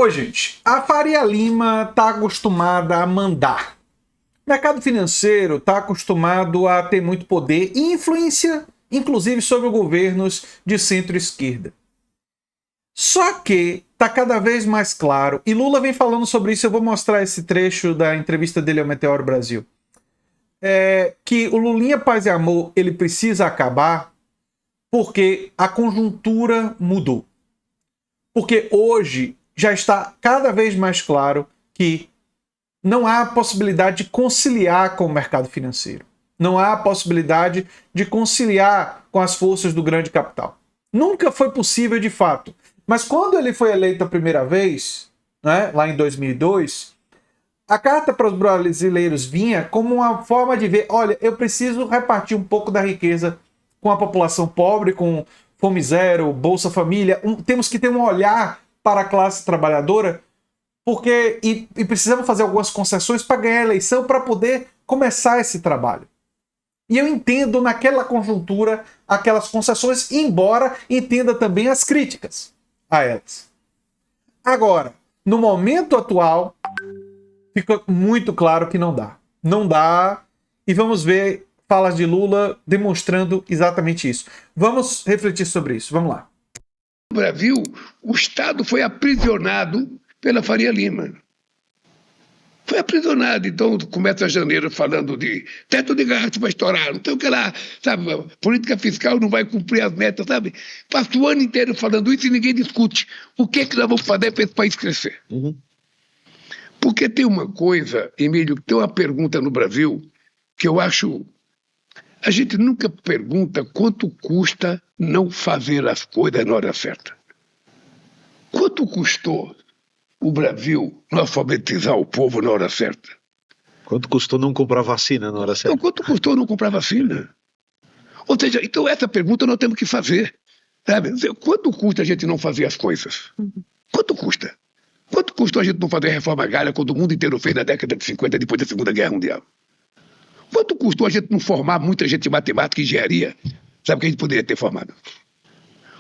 Oi, gente. A Faria Lima está acostumada a mandar. O mercado financeiro está acostumado a ter muito poder e influência, inclusive sobre governos de centro-esquerda. Só que está cada vez mais claro, e Lula vem falando sobre isso, eu vou mostrar esse trecho da entrevista dele ao Meteoro Brasil, que o Lulinha Paz e Amor ele precisa acabar porque a conjuntura mudou. Porque hoje já está cada vez mais claro que não há possibilidade de conciliar com o mercado financeiro. Não há possibilidade de conciliar com as forças do grande capital. Nunca foi possível de fato. Mas quando ele foi eleito a primeira vez, né, lá em 2002, a carta para os brasileiros vinha como uma forma de ver, olha, eu preciso repartir um pouco da riqueza com a população pobre, com Fome Zero, Bolsa Família. Temos que ter um olhar para a classe trabalhadora, porque e precisamos fazer algumas concessões para ganhar a eleição, para poder começar esse trabalho. E eu entendo naquela conjuntura aquelas concessões, embora entenda também as críticas a elas. Agora, no momento atual, fica muito claro que não dá. Não dá, e vamos ver falas de Lula demonstrando exatamente isso. Vamos refletir sobre isso, vamos lá. No Brasil, o Estado foi aprisionado pela Faria Lima. Foi aprisionado. Então, começa janeiro falando de teto de gasto vai estourar, não tem o que lá, sabe? Política fiscal não vai cumprir as metas, sabe? Passa o ano inteiro falando isso e ninguém discute. O que nós vamos fazer para esse país crescer? Porque tem uma coisa, Emílio, tem uma pergunta no Brasil que eu acho... A gente nunca pergunta quanto custa não fazer as coisas na hora certa. Quanto custou o Brasil não alfabetizar o povo na hora certa? Quanto custou não comprar vacina na hora certa? Então, quanto custou não comprar vacina? Ou seja, então essa pergunta nós temos que fazer. Sabe? Quanto custa a gente não fazer as coisas? Quanto custa? Quanto custou a gente não fazer a reforma agrária quando o mundo inteiro fez na década de 50, depois da Segunda Guerra Mundial? Quanto custou a gente não formar muita gente em matemática e engenharia? Sabe que a gente poderia ter formado?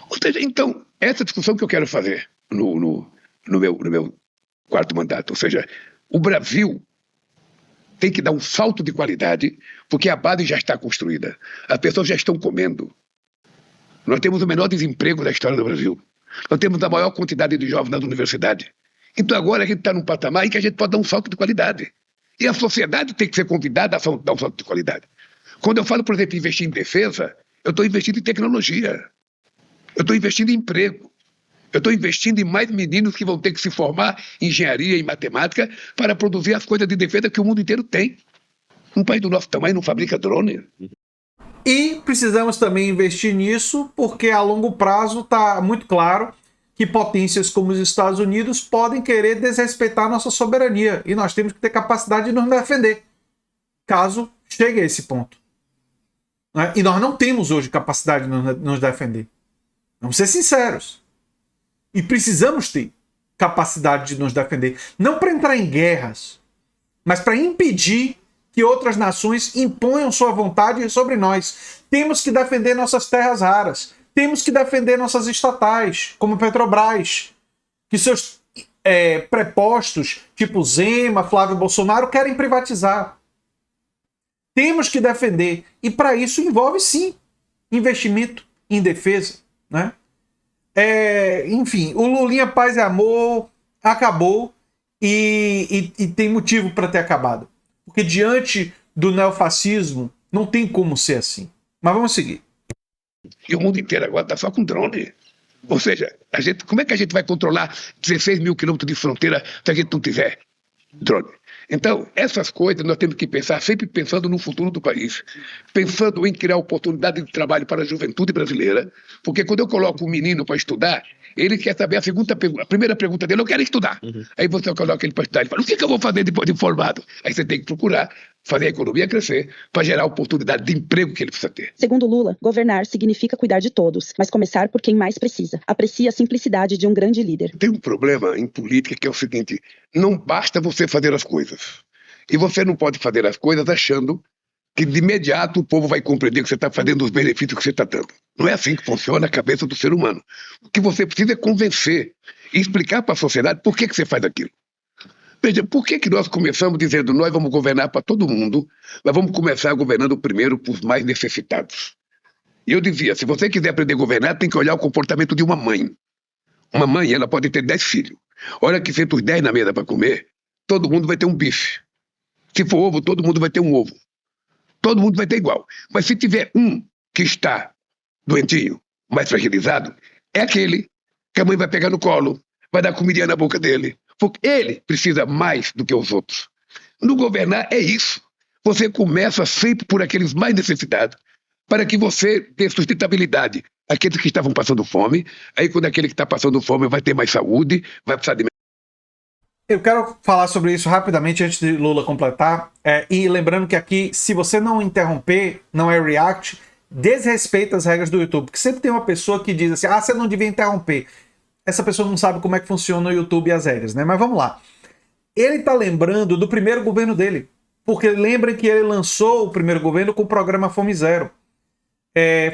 Ou seja, então, essa discussão que eu quero fazer no meu quarto mandato, ou seja, o Brasil tem que dar um salto de qualidade, porque a base já está construída. As pessoas já estão comendo. Nós temos o menor desemprego da história do Brasil. Nós temos a maior quantidade de jovens nas universidades. Então agora a gente está num patamar em que a gente pode dar um salto de qualidade. E a sociedade tem que ser convidada a dar um salto de qualidade. Quando eu falo, por exemplo, investir em defesa, eu estou investindo em tecnologia. Eu estou investindo em emprego. Eu estou investindo em mais meninos que vão ter que se formar em engenharia e matemática para produzir as coisas de defesa que o mundo inteiro tem. Um país do nosso tamanho não fabrica drone. E precisamos também investir nisso, porque a longo prazo está muito claro que potências como os Estados Unidos podem querer desrespeitar nossa soberania. E nós temos que ter capacidade de nos defender, caso chegue a esse ponto. Né? E nós não temos hoje capacidade de nos defender. Vamos ser sinceros. E precisamos ter capacidade de nos defender. Não para entrar em guerras, mas para impedir que outras nações imponham sua vontade sobre nós. Temos que defender nossas terras raras. Temos que defender nossas estatais, como Petrobras, que seus prepostos, tipo Zema, Flávio Bolsonaro, querem privatizar. Temos que defender. E para isso envolve, sim, investimento em defesa. Né? Enfim, o Lulinha Paz e Amor acabou e tem motivo para ter acabado. Porque diante do neofascismo não tem como ser assim. Mas vamos seguir. E o mundo inteiro agora está só com drone. Ou seja, como é que a gente vai controlar 16 mil quilômetros de fronteira se a gente não tiver drone? Então, essas coisas nós temos que pensar, sempre pensando no futuro do país, pensando em criar oportunidade de trabalho para a juventude brasileira, porque quando eu coloco um menino para estudar, ele quer saber a primeira pergunta dele, eu quero estudar. Aí você coloca ele para estudar, ele fala, o que eu vou fazer depois de formado? Aí você tem que procurar fazer a economia crescer para gerar a oportunidade de emprego que ele precisa ter. Segundo Lula, governar significa cuidar de todos, mas começar por quem mais precisa. Aprecia a simplicidade de um grande líder. Tem um problema em política que é o seguinte, não basta você fazer as coisas. E você não pode fazer as coisas achando que de imediato o povo vai compreender que você está fazendo os benefícios que você está dando. Não é assim que funciona a cabeça do ser humano. O que você precisa é convencer. e explicar para a sociedade por que você faz aquilo. Veja, por que nós começamos dizendo nós vamos governar para todo mundo, nós vamos começar governando primeiro para os mais necessitados? E eu dizia, se você quiser aprender a governar, tem que olhar o comportamento de uma mãe. Uma mãe, ela pode ter 10 filhos. Olha que senta os 10 na mesa para comer, todo mundo vai ter um bife. Se for ovo, todo mundo vai ter um ovo. Todo mundo vai ter igual. Mas se tiver um que está doentinho, mais fragilizado, é aquele que a mãe vai pegar no colo, vai dar comidinha na boca dele. Porque ele precisa mais do que os outros. No governar é isso. Você começa sempre por aqueles mais necessitados, para que você dê sustentabilidade àqueles que estavam passando fome. Aí quando aquele que está passando fome vai ter mais saúde, vai precisar de... Eu quero falar sobre isso rapidamente antes de Lula completar. E lembrando que aqui, se você não interromper, não é react, desrespeita as regras do YouTube. Porque sempre tem uma pessoa que diz assim, você não devia interromper. Essa pessoa não sabe como é que funciona o YouTube e as regras, né? Mas vamos lá. Ele tá lembrando do primeiro governo dele. Porque lembrem que ele lançou o primeiro governo com o programa Fome Zero.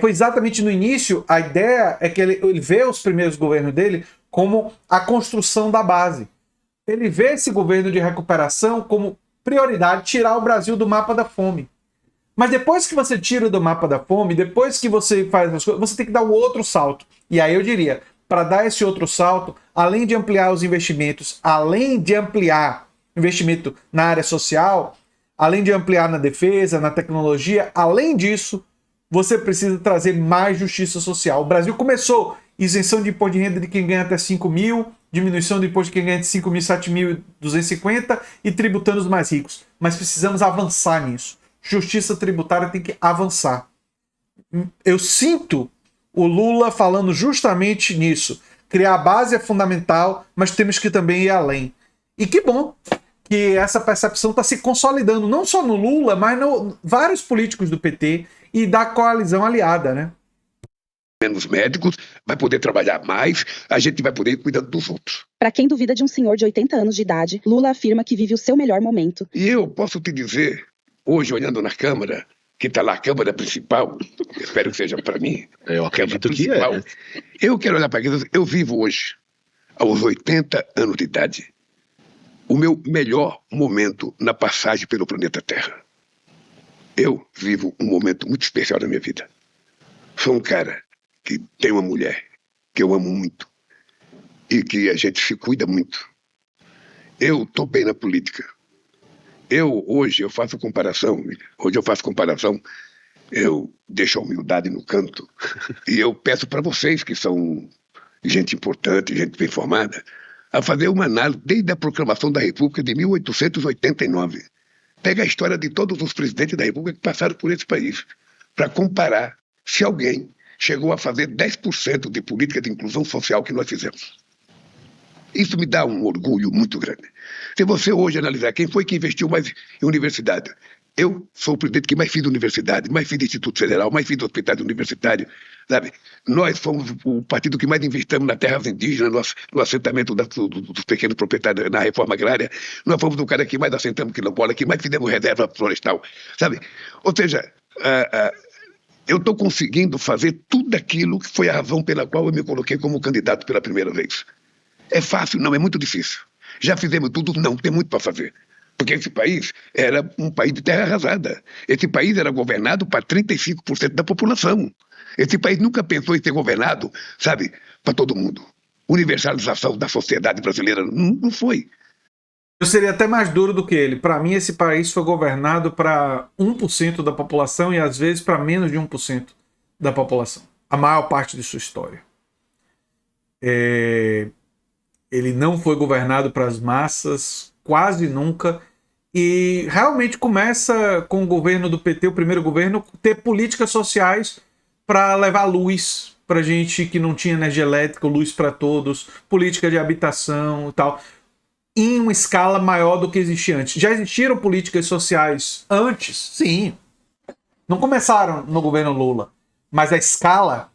Foi exatamente no início, a ideia é que ele vê os primeiros governos dele como a construção da base. Ele vê esse governo de recuperação como prioridade tirar o Brasil do mapa da fome. Mas depois que você tira do mapa da fome, depois que você faz as coisas, você tem que dar o outro salto. E aí eu diria, para dar esse outro salto, além de ampliar os investimentos, além de ampliar investimento na área social, além de ampliar na defesa, na tecnologia, além disso, você precisa trazer mais justiça social. O Brasil começou isenção de imposto de renda de quem ganha até 5 mil, diminuição do imposto de quem ganha de 5 mil, 7.250 e tributando os mais ricos. Mas precisamos avançar nisso. Justiça tributária tem que avançar. Eu sinto o Lula falando justamente nisso. Criar a base é fundamental, mas temos que também ir além. E que bom que essa percepção está se consolidando, não só no Lula, mas no vários políticos do PT e da coalizão aliada, né? Menos médicos, vai poder trabalhar mais, a gente vai poder ir cuidando dos outros. Para quem duvida de um senhor de 80 anos de idade, Lula afirma que vive o seu melhor momento. E eu posso te dizer, hoje olhando na Câmara, que está lá a Câmara Principal, espero que seja para mim. Eu acredito que é. Eu quero olhar para aquilo, eu vivo hoje, aos 80 anos de idade, o meu melhor momento na passagem pelo planeta Terra. Eu vivo um momento muito especial da minha vida. Sou um cara que tem uma mulher que eu amo muito e que a gente se cuida muito. Eu estou bem na política. Hoje eu faço comparação, eu deixo a humildade no canto e eu peço para vocês que são gente importante, gente bem formada, a fazer uma análise desde a proclamação da República de 1889. Pega a história de todos os presidentes da República que passaram por esse país, para comparar se alguém chegou a fazer 10% de política de inclusão social que nós fizemos. Isso me dá um orgulho muito grande. Se você hoje analisar quem foi que investiu mais em universidade, eu sou o presidente que mais fiz universidade, mais fiz Instituto Federal, mais fiz hospitais universitários, sabe? Nós fomos o partido que mais investimos nas terras indígenas, no assentamento dos pequenos proprietários, na reforma agrária. Nós fomos o cara que mais assentamos quilombola, que mais fizemos reserva florestal, sabe? Ou seja, eu estou conseguindo fazer tudo aquilo que foi a razão pela qual eu me coloquei como candidato pela primeira vez. É fácil? Não, é muito difícil. Já fizemos tudo? Não, tem muito para fazer. Porque esse país era um país de terra arrasada. Esse país era governado para 35% da população. Esse país nunca pensou em ser governado, sabe, para todo mundo. Universalização da sociedade brasileira não foi. Eu seria até mais duro do que ele. Para mim, esse país foi governado para 1% da população e às vezes para menos de 1% da população. A maior parte de sua história. Ele não foi governado para as massas, quase nunca, e realmente começa com o governo do PT, o primeiro governo, ter políticas sociais para levar luz para gente que não tinha energia elétrica, luz para todos, política de habitação e tal, em uma escala maior do que existia antes. Já existiram políticas sociais antes? Sim. Não começaram no governo Lula, mas a escala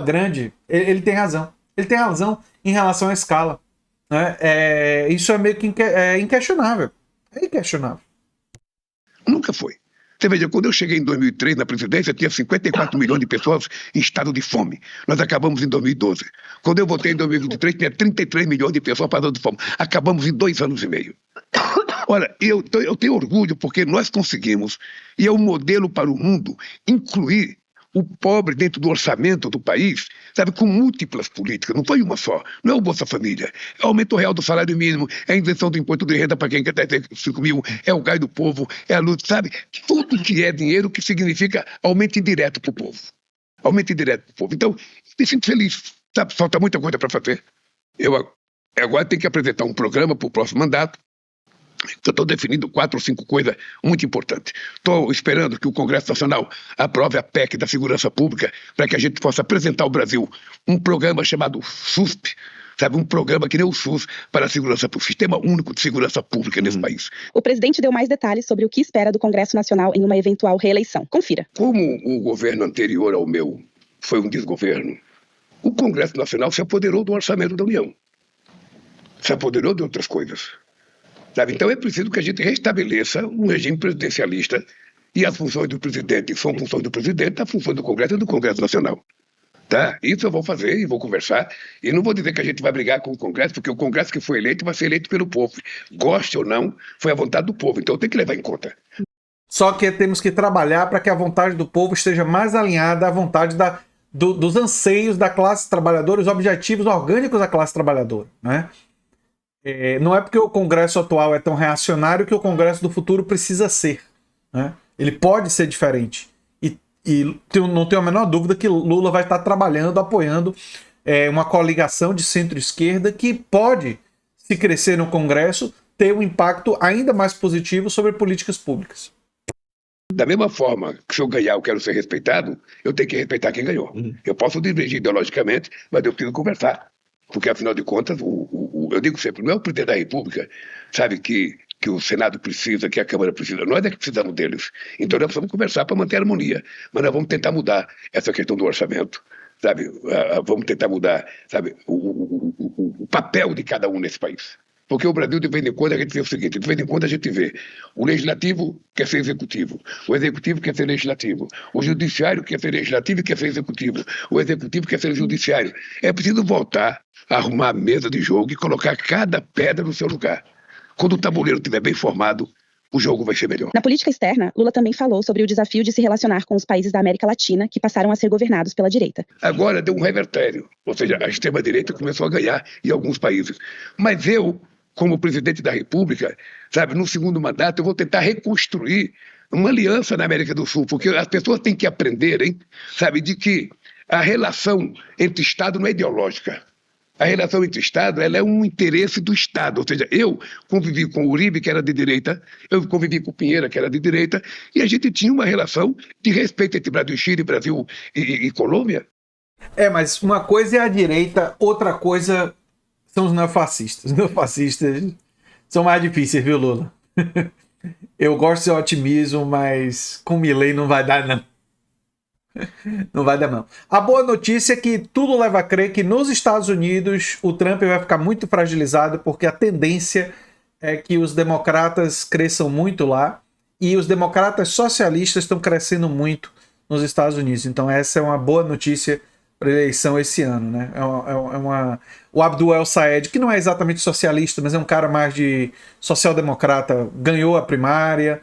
grande, ele tem razão. Ele tem razão em relação à escala. Né? Isso é meio que inquestionável. É inquestionável. Nunca foi. Você veja, quando eu cheguei em 2003 na presidência, tinha 54 milhões de pessoas em estado de fome. Nós acabamos em 2012. Quando eu votei em 2023, tinha 33 milhões de pessoas passando fome. Acabamos em 2 anos e meio. Olha, eu tenho orgulho porque nós conseguimos, e é um modelo para o mundo, incluir o pobre dentro do orçamento do país, sabe, com múltiplas políticas, não foi uma só, não é o Bolsa Família, é o aumento real do salário mínimo, é a isenção do imposto de renda para quem quer ter 5 mil, é o gás do povo, é a luta, sabe, tudo que é dinheiro que significa aumento indireto para o povo, aumento indireto para o povo. Então, me sinto feliz, sabe, falta muita coisa para fazer. Eu agora tenho que apresentar um programa para o próximo mandato. Eu estou definindo 4 ou 5 coisas muito importantes. Estou esperando que o Congresso Nacional aprove a PEC da Segurança Pública para que a gente possa apresentar ao Brasil um programa chamado SUSP, sabe, um programa que nem o SUS para a segurança, para o Sistema Único de Segurança Pública nesse país. O presidente deu mais detalhes sobre o que espera do Congresso Nacional em uma eventual reeleição. Confira. Como o governo anterior ao meu foi um desgoverno, o Congresso Nacional se apoderou do orçamento da União, se apoderou de outras coisas. Sabe? Então é preciso que a gente restabeleça um regime presidencialista e as funções do presidente são funções do presidente, a função do Congresso é do Congresso Nacional. Tá? Isso eu vou fazer e vou conversar. E não vou dizer que a gente vai brigar com o Congresso, porque o Congresso que foi eleito vai ser eleito pelo povo. Goste ou não, foi a vontade do povo. Então tem que levar em conta. Só que temos que trabalhar para que a vontade do povo esteja mais alinhada à vontade dos anseios da classe trabalhadora, os objetivos orgânicos da classe trabalhadora, né? Não é porque o Congresso atual é tão reacionário que o Congresso do futuro precisa ser, né? Ele pode ser diferente. E não tenho a menor dúvida que Lula vai estar trabalhando, apoiando uma coligação de centro-esquerda que pode, se crescer no Congresso, ter um impacto ainda mais positivo sobre políticas públicas. Da mesma forma que se eu ganhar eu quero ser respeitado, eu tenho que respeitar quem ganhou. Eu posso divergir ideologicamente, mas eu preciso conversar. Porque, afinal de contas, eu digo sempre, não é o presidente da República, sabe, que o Senado precisa, que a Câmara precisa. Nós é que precisamos deles. Então nós precisamos conversar para manter a harmonia. Mas nós vamos tentar mudar essa questão do orçamento, sabe? Vamos tentar mudar, sabe, o papel de cada um nesse país. Porque o Brasil, de vez em quando, a gente vê o seguinte, de vez em quando a gente vê o legislativo quer ser executivo, o executivo quer ser legislativo, o judiciário quer ser legislativo e quer ser executivo, o executivo quer ser judiciário. É preciso voltar a arrumar a mesa de jogo e colocar cada pedra no seu lugar. Quando o tabuleiro estiver bem formado, o jogo vai ser melhor. Na política externa, Lula também falou sobre o desafio de se relacionar com os países da América Latina que passaram a ser governados pela direita. Agora deu um revertério, ou seja, a extrema-direita começou a ganhar em alguns países. Mas eu, como presidente da República, sabe, no segundo mandato, eu vou tentar reconstruir uma aliança na América do Sul, porque as pessoas têm que aprenderem, sabe, de que a relação entre Estado não é ideológica. A relação entre Estado, ela é um interesse do Estado, ou seja, eu convivi com o Uribe, que era de direita, eu convivi com o Pinheira, que era de direita, e a gente tinha uma relação de respeito entre Brasil e Chile, Brasil e Colômbia. Mas uma coisa é a direita, outra coisa são os neofascistas. Os neofascistas são mais difíceis, viu, Lula? Eu gosto de ser otimismo, mas com Milei não vai dar, não. Não vai dar, não. A boa notícia é que tudo leva a crer que nos Estados Unidos o Trump vai ficar muito fragilizado, porque a tendência é que os democratas cresçam muito lá e os democratas socialistas estão crescendo muito nos Estados Unidos. Então essa é uma boa notícia para a eleição esse ano, né? O Abdul El-Sayed, que não é exatamente socialista, mas é um cara mais de social-democrata, ganhou a primária.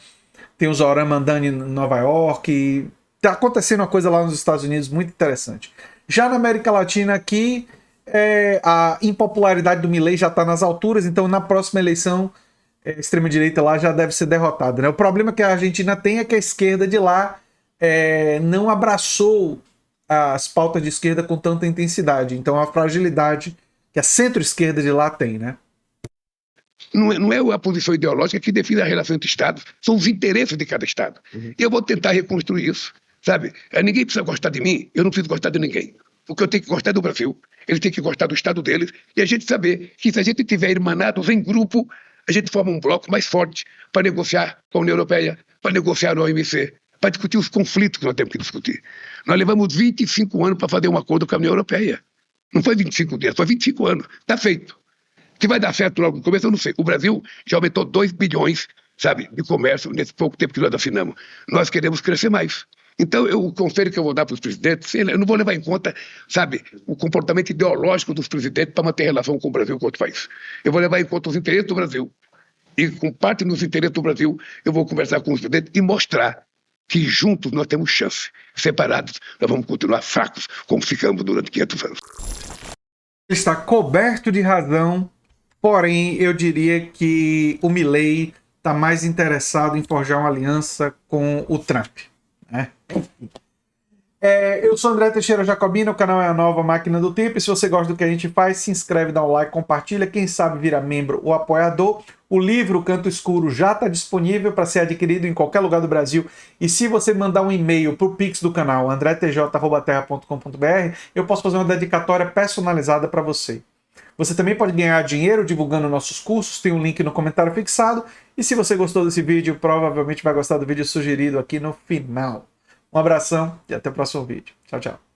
Tem o Zoran Mandani em Nova York. Está acontecendo uma coisa lá nos Estados Unidos muito interessante. Já na América Latina aqui, a impopularidade do Milei já está nas alturas, então na próxima eleição a extrema-direita lá já deve ser derrotada, né? O problema que a Argentina tem é que a esquerda de lá não abraçou as pautas de esquerda com tanta intensidade. Então a fragilidade que a centro-esquerda de lá tem, né? Não é a posição ideológica que define a relação entre Estados, são os interesses de cada Estado. E eu vou tentar reconstruir isso. Sabe, ninguém precisa gostar de mim, eu não preciso gostar de ninguém. O que eu tenho que gostar é do Brasil, eles têm que gostar do Estado deles, e a gente saber que se a gente tiver irmanados em grupo, a gente forma um bloco mais forte para negociar com a União Europeia, para negociar no OMC, para discutir os conflitos que nós temos que discutir. Nós levamos 25 anos para fazer um acordo com a União Europeia. Não foi 25 dias, foi 25 anos. Está feito. Se vai dar certo logo no começo, eu não sei. O Brasil já aumentou 2 bilhões, sabe, de comércio nesse pouco tempo que nós assinamos. Nós queremos crescer mais. Então, o conselho que eu vou dar para os presidentes, eu não vou levar em conta, sabe, o comportamento ideológico dos presidentes para manter relação com o Brasil com outro país. Eu vou levar em conta os interesses do Brasil. E com parte dos interesses do Brasil, eu vou conversar com os presidentes e mostrar que juntos nós temos chance. Separados, nós vamos continuar fracos, como ficamos durante 500 anos. Ele está coberto de razão, porém, eu diria que o Milei está mais interessado em forjar uma aliança com o Trump, né? Eu sou André Teixeira Jacobina, o canal é a Nova Máquina do Tempo, e se você gosta do que a gente faz, se inscreve, dá um like, compartilha, quem sabe vira membro ou apoiador. O livro Canto Escuro já está disponível para ser adquirido em qualquer lugar do Brasil, e se você mandar um e-mail para o Pix do canal, andretj@terra.com.br, eu posso fazer uma dedicatória personalizada para você. Você também pode ganhar dinheiro divulgando nossos cursos, tem um link no comentário fixado, e se você gostou desse vídeo, provavelmente vai gostar do vídeo sugerido aqui no final. Um abração e até o próximo vídeo. Tchau, tchau.